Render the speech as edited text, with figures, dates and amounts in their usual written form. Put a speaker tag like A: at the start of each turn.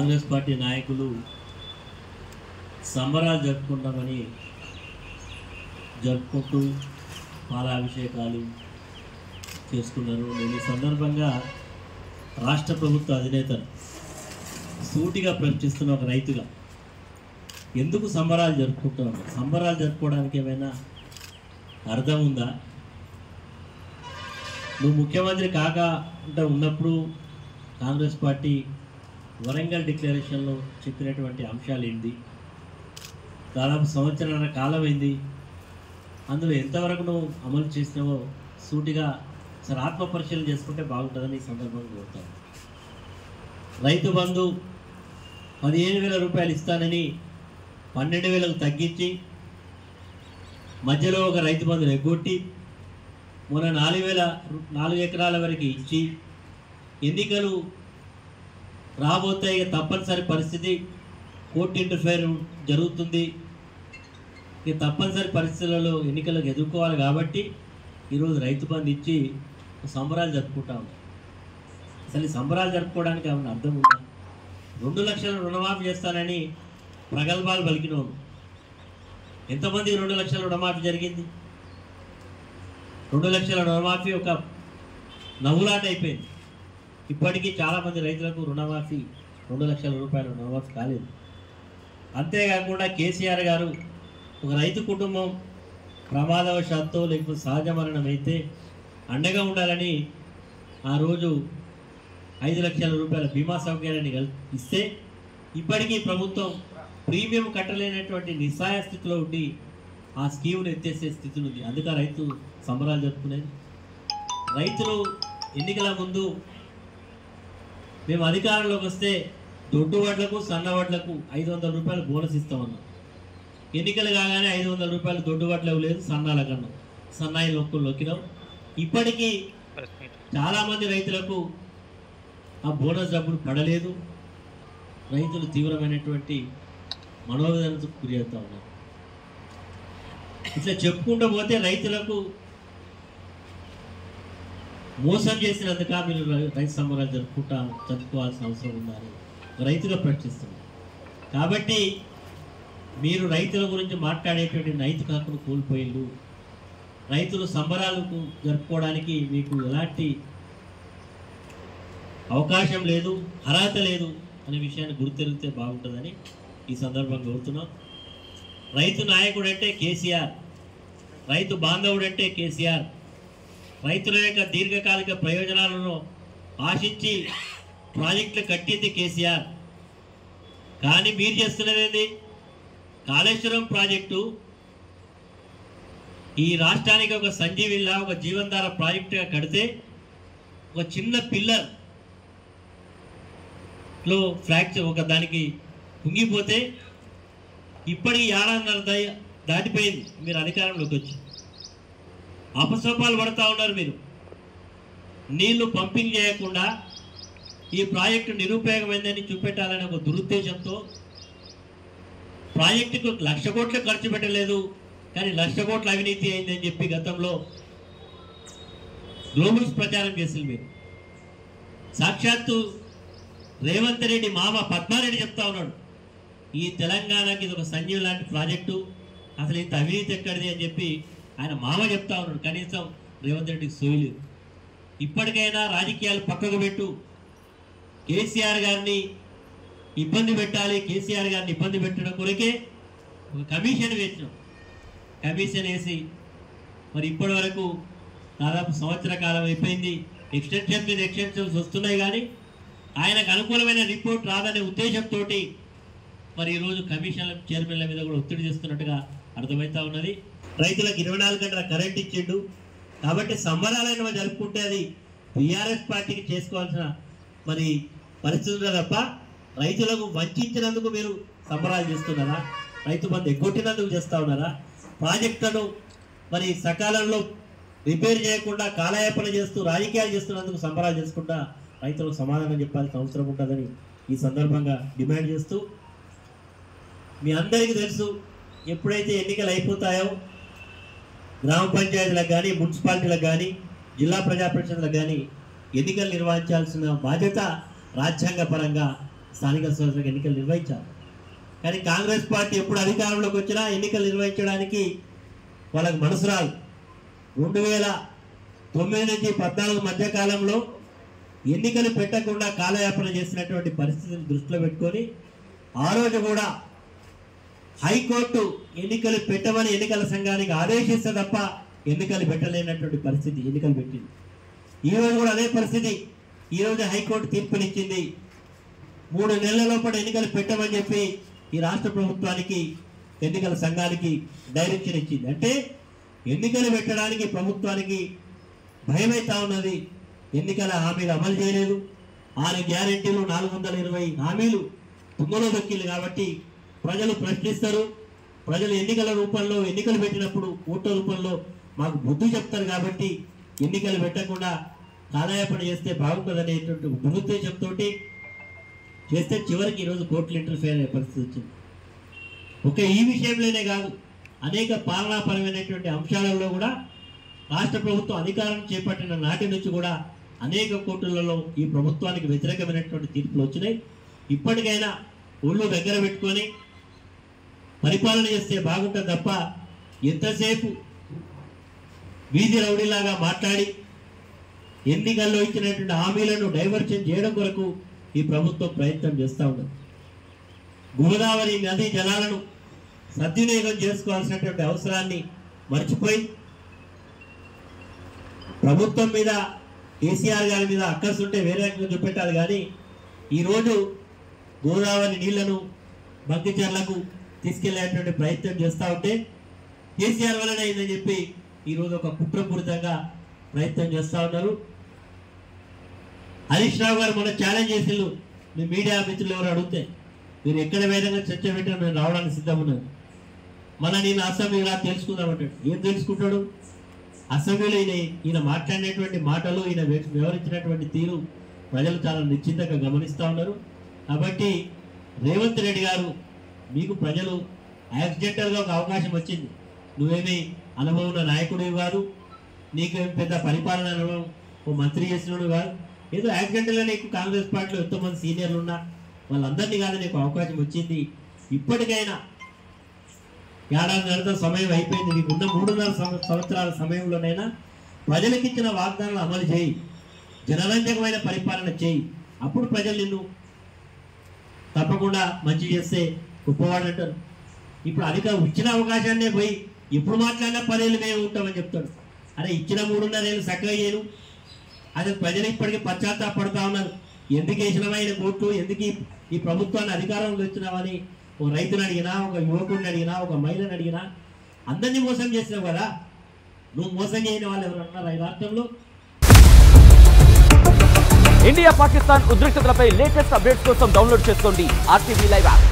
A: Congress party నాయకులు సంబరాలు జరుపుకుంటూ పాలాభిషేకాలు చేసుకున్నారు. నేను ఈ సందర్భంగా రాష్ట్ర ప్రభుత్వ అధినేతను సూటిగా ప్రశ్నిస్తున్న ఒక రైతుగా, ఎందుకు సంబరాలు జరుపుకుంటున్నాను? సంబరాలు జరుపుకోవడానికి ఏమైనా అర్థం ఉందా? నువ్వు ముఖ్యమంత్రి అంటే ఉన్నప్పుడు కాంగ్రెస్ పార్టీ వరంగల్ డిక్లరేషన్లో చెప్పినటువంటి అంశాలు ఏంటి? దాదాపు సంవత్సరాల కాలం అయింది. అందులో ఎంతవరకు నువ్వు అమలు చేసినావో సూటిగా సరే ఆత్మ పరిశీలన చేసుకుంటే బాగుంటుందని ఈ సందర్భంగా కోరుతాను. రైతు బంధు 15,000 రూపాయలు ఇస్తానని 12,000కు తగ్గించి మధ్యలో ఒక రైతు బంధును ఎగ్గొట్టి మొన్న 4 ఎకరాల వరకు ఇచ్చి ఎన్నికలు రాబోతే తప్పనిసరి పరిస్థితి, కోర్టు ఇంటర్ఫేర్ జరుగుతుంది, ఇక తప్పనిసరి పరిస్థితులలో ఎన్నికలకు ఎదుర్కోవాలి కాబట్టి ఈరోజు రైతు బంధు ఇచ్చి సంబరాలు జరుపుకుంటా ఉన్నాం. అసలు ఈ సంబరాలు జరుపుకోవడానికి ఏమన్నా అర్థం ఉందా? 2 లక్షల రుణమాఫీ చేస్తానని ప్రగల్భాలు పలికినోడు ఎంతమంది 2 లక్షల రుణమాఫీ జరిగింది? 2 లక్షల రుణమాఫీ ఒక నవ్వులాట అయిపోయింది. ఇప్పటికీ చాలామంది రైతులకు రుణమాఫీ 2 లక్షల రూపాయల రుణమాఫీ కాలేదు. అంతేకాకుండా కేసీఆర్ గారు ఒక రైతు కుటుంబం ప్రమాదవశాత్తు లేకపోతే సహజ మరణం అయితే అండగా ఉండాలని ఆ రోజు 5 లక్షల రూపాయల బీమా సౌకర్యాన్ని ఇస్తే ఇప్పటికీ ప్రభుత్వం ప్రీమియం కట్టలేనటువంటి నిస్సాయ స్థితిలో ఉండి ఆ స్కీమ్ను ఎత్తేసే స్థితిలో ఉంది. అందుకే రైతు సంబరాలు జరుపుకునేది. రైతులు ఎన్నికల ముందు మేము అధికారంలోకి వస్తే దొడ్డు వడ్లకు సన్న వడ్లకు 500 రూపాయలు బోనస్ ఇస్తామన్నాం. ఎన్నికలు కాగానే 500 రూపాయలు దొడ్డు వడ్లకు లేదు, సన్నాల కన్నా సన్నాయి నొక్కినాం. ఇప్పటికీ చాలామంది రైతులకు ఆ బోనస్ డబ్బులు పడలేదు. రైతులు తీవ్రమైనటువంటి మనోవేదనకు గురి అవుతా ఉన్నారు. ఇట్లా చెప్పుకుంటూ పోతే రైతులకు మోసం చేసినందుక మీరు రైతు సంబరాలు జరుపుకోవాల్సిన అవసరం ఉందని రైతుగా ప్రశ్నిస్తున్నారు. కాబట్టి మీరు రైతుల గురించి మాట్లాడేటువంటి నైతిక హక్కును కోల్పోయిండు. రైతులు సంబరాలకు జరుపుకోవడానికి మీకు ఎలాంటి అవకాశం లేదు, అర్హత లేదు అనే విషయాన్ని గుర్తెరిగితే బాగుంటుందని ఈ సందర్భంగా కోరుతున్నాం. రైతు నాయకుడు అంటే కేసీఆర్, రైతు బాంధవుడు అంటే కేసీఆర్. రైతుల యొక్క దీర్ఘకాలిక ప్రయోజనాలను ఆశించి ప్రాజెక్టులు కట్టింది కేసీఆర్. కానీ మీరు చేస్తున్నది కాళేశ్వరం ప్రాజెక్టు ఈ రాష్ట్రానికి ఒక సంజీవిలా, ఒక జీవనధార ప్రాజెక్టుగా కడితే ఒక చిన్న పిల్లర్లో ఫ్రాక్చర్ ఒక దానికి కుంగిపోతే ఇప్పటికి 1.5 దాటిపోయింది. మీరు అధికారంలోకి వచ్చి అపసోపాలు పడుతూ ఉన్నారు. మీరు నీళ్లు పంపింగ్ చేయకుండా ఈ ప్రాజెక్టు నిరుపయోగమైందని చూపెట్టాలనే ఒక దురుద్దేశంతో ప్రాజెక్టుకు 1,00,000 కోట్లు ఖర్చు పెట్టలేదు, కానీ 1,00,000 కోట్ల అవినీతి అయిందని చెప్పి గతంలో గ్లోబల్స్ ప్రచారం చేసింది. మీరు సాక్షాత్తు రేవంత్ రెడ్డి మామ పద్మారెడ్డి చెప్తా ఉన్నాడు, ఈ తెలంగాణకి ఇది ఒక సంజీవ్ లాంటి ప్రాజెక్టు, అసలు ఇంత అవినీతి ఎక్కడిది అని చెప్పి ఆయన మామ చెప్తా ఉన్నాడు. కనీసం రేవంత్ రెడ్డికి సోయలేదు. ఇప్పటికైనా రాజకీయాలు పక్కకు పెట్టు, కేసీఆర్ గారిని ఇబ్బంది పెట్టాలి, కేసీఆర్ గారిని ఇబ్బంది పెట్టడం కొరకే ఒక కమిషన్ వేసినాం. కమిషన్ వేసి మరి ఇప్పటి వరకు దాదాపు సంవత్సర కాలం అయిపోయింది. ఎక్స్టెన్షన్ మీద ఎక్స్టెన్షన్స్ వస్తున్నాయి, కానీ ఆయనకు అనుకూలమైన రిపోర్ట్ రాదనే ఉద్దేశంతో మరి ఈరోజు కమిషన్ల చైర్మన్ల మీద కూడా ఒత్తిడి చేస్తున్నట్టుగా అర్థమవుతా ఉన్నది. రైతులకు 24 గంటల కరెంట్ ఇచ్చిండు కాబట్టి సంబరాలైన జరుపుకుంటే అది టీఆర్ఎస్ పార్టీకి చేసుకోవాల్సిన మరి పరిస్థితులు తప్ప రైతులకు వంచినందుకు మీరు సంబరాలు చేస్తున్నారా? రైతు బంధు ఎగ్గొట్టినందుకు చేస్తూ ఉన్నారా? ప్రాజెక్టులను మరి సకాలంలో రిపేర్ చేయకుండా కాలయాపన చేస్తూ రాజకీయాలు చేస్తున్నందుకు సంబరాలు చేసుకుంటా రైతులకు సమాధానం చెప్పాల్సిన అవసరం ఉంటుందని ఈ సందర్భంగా డిమాండ్ చేస్తూ, మీ అందరికీ తెలుసు ఎప్పుడైతే ఎన్నికలు అయిపోతాయో గ్రామ పంచాయతీలకు కానీ మున్సిపాలిటీలకు కానీ జిల్లా ప్రజా పరిషత్లకు కానీ ఎన్నికలు నిర్వహించాల్సిన బాధ్యత రాజ్యాంగపరంగా స్థానిక సంస్థలకు ఎన్నికలు నిర్వహించాలి. కానీ కాంగ్రెస్ పార్టీ ఎప్పుడు అధికారంలోకి వచ్చినా ఎన్నికలు నిర్వహించడానికి వాళ్ళకి మనసు రాదు. 2009 నుంచి 14 మధ్య కాలంలో ఎన్నికలు పెట్టకుండా కాలయాపన చేసినటువంటి పరిస్థితిని దృష్టిలో పెట్టుకొని ఆ రోజు కూడా హైకోర్టు ఎన్నికలు పెట్టమని ఎన్నికల సంఘానికి ఆదేశిస్తే తప్ప ఎన్నికలు పెట్టలేనటువంటి పరిస్థితి ఎన్నికలు పెట్టింది. ఈరోజు కూడా అదే పరిస్థితి. ఈరోజు హైకోర్టు తీర్పునిచ్చింది. 3 నెలల లోపల ఎన్నికలు పెట్టమని చెప్పి ఈ రాష్ట్ర ప్రభుత్వానికి ఎన్నికల సంఘానికి డైరెక్షన్ ఇచ్చింది. అంటే ఎన్నికలు పెట్టడానికి ప్రభుత్వానికి భయమైతా ఉన్నది. ఎన్నికల హామీలు అమలు చేయలేదు. 6 గ్యారెంటీలు 420 హామీలు తుమ్మలో దొక్కింది. కాబట్టి ప్రజలు ప్రశ్నిస్తారు. ప్రజలు ఎన్నికల రూపంలో ఎన్నికలు పెట్టినప్పుడు ఓట్ల రూపంలో మాకు బుద్ధి చెప్తారు. కాబట్టి ఎన్నికలు పెట్టకుండా కాలయాపన చేస్తే బాగుంటుందనేటువంటి దురుద్దేశంతో చేస్తే చివరికి ఈరోజు కోర్టులు ఇంటర్ఫేర్ అయ్యే పరిస్థితి వచ్చింది. ఈ విషయంలోనే కాదు, అనేక పాలనాపరమైనటువంటి అంశాలలో కూడా రాష్ట్ర ప్రభుత్వం అధికారం చేపట్టిన నాటి నుంచి కూడా అనేక కోర్టులలో ఈ ప్రభుత్వానికి వ్యతిరేకమైనటువంటి తీర్పులు వచ్చినాయి. ఇప్పటికైనా ఒళ్ళు దగ్గర పెట్టుకొని పరిపాలన చేస్తే బాగుంటుంది తప్ప ఎంతసేపు వీధి రౌడీలాగా మాట్లాడి ఎన్నికల్లో ఇచ్చినటువంటి హామీలను డైవర్షన్ చేయడం కొరకు ఈ ప్రభుత్వం ప్రయత్నం చేస్తూ ఉన్నది. గోదావరి నదీ జలాలను సద్వినియోగం చేసుకోవాల్సినటువంటి అవసరాన్ని మర్చిపోయి ప్రభుత్వం మీద కేసీఆర్ గారి మీద అక్కసు ఉంటే వేరే రకంగా చూపెట్టాలి. కానీ ఈరోజు గోదావరి నీళ్లను బంకిచర్లకు తీసుకెళ్లేటువంటి ప్రయత్నం చేస్తూ ఉంటే కేసీఆర్ వల్లనే అయిందని చెప్పి ఈరోజు ఒక కుట్రపూరితంగా ప్రయత్నం చేస్తూ ఉన్నారు. హరీష్ రావు గారు మొన్న ఛాలెంజ్ చేసిళ్ళు. మీ మీడియా మిత్రులు ఎవరు అడిగితే మీరు ఎక్కడ విధంగా చర్చ పెట్టినా మేము రావడానికి సిద్ధమున్నాను. మన నేను అసెంబ్లీలో తెలుసుకుందామంటాడు. ఏం తెలుసుకుంటాడు? అసెంబ్లీలో ఈయన మాట్లాడినటువంటి మాటలు, ఈయన వివరించినటువంటి తీరు ప్రజలు చాలా నిశ్చింతగా గమనిస్తూ ఉన్నారు. కాబట్టి రేవంత్ రెడ్డి గారు, మీకు ప్రజలు యాక్సిడెంటల్గా ఒక అవకాశం వచ్చింది. నువ్వేమీ అనుభవం ఉన్న నాయకుడివి కాదు, నీకేం పెద్ద పరిపాలన అనుభవం ఓ మంత్రి చేసినోడు కాదు. ఏదో యాక్సిడెంటల్గా నీకు కాంగ్రెస్ పార్టీలో ఎంతోమంది సీనియర్లు ఉన్నా వాళ్ళందరినీ కాదు నీకు అవకాశం వచ్చింది. ఇప్పటికైనా ఏడాదిన్నర సమయం అయిపోయింది. నీకు ఉన్న 3.5 సంవత్సరాల సమయంలోనైనా ప్రజలకు ఇచ్చిన వాగ్దానాలు అమలు చేయి, జనరంజకమైన పరిపాలన చేయి. అప్పుడు ప్రజలు నిన్ను తప్పకుండా మంచి చేస్తే గొప్పవాడు అంటారు. ఇప్పుడు ఇచ్చిన అవకాశాన్నే పోయి ఎప్పుడు మాట్లాడినా 10 ఏళ్ళు మేము ఉంటామని చెప్తాడు. అరే ఇచ్చిన 3.5 ఏళ్ళు చక్కగా చేయను. అదే ప్రజలు ఇప్పటికీ పశ్చాత్తాపడతా ఉన్నారు. ఎందుకు వేసినమైన కోర్టు, ఎందుకు ఈ ప్రభుత్వాన్ని అధికారంలో వచ్చినామని ఒక రైతుని అడిగినా, ఒక యువకుడిని అడిగినా, ఒక మహిళని అడిగినా అందరినీ మోసం చేసినావు కదా. నువ్వు మోసం చేయని వాళ్ళు ఎవరు అన్నారు ఈ రాష్ట్రంలో?
B: ఇండియా పాకిస్తాన్ ఉద్రిక్తతలపై లేటెస్ట్ అప్డేట్స్ కోసం డౌన్లోడ్ చేసుకోండి RTV లైవ్ యాప్.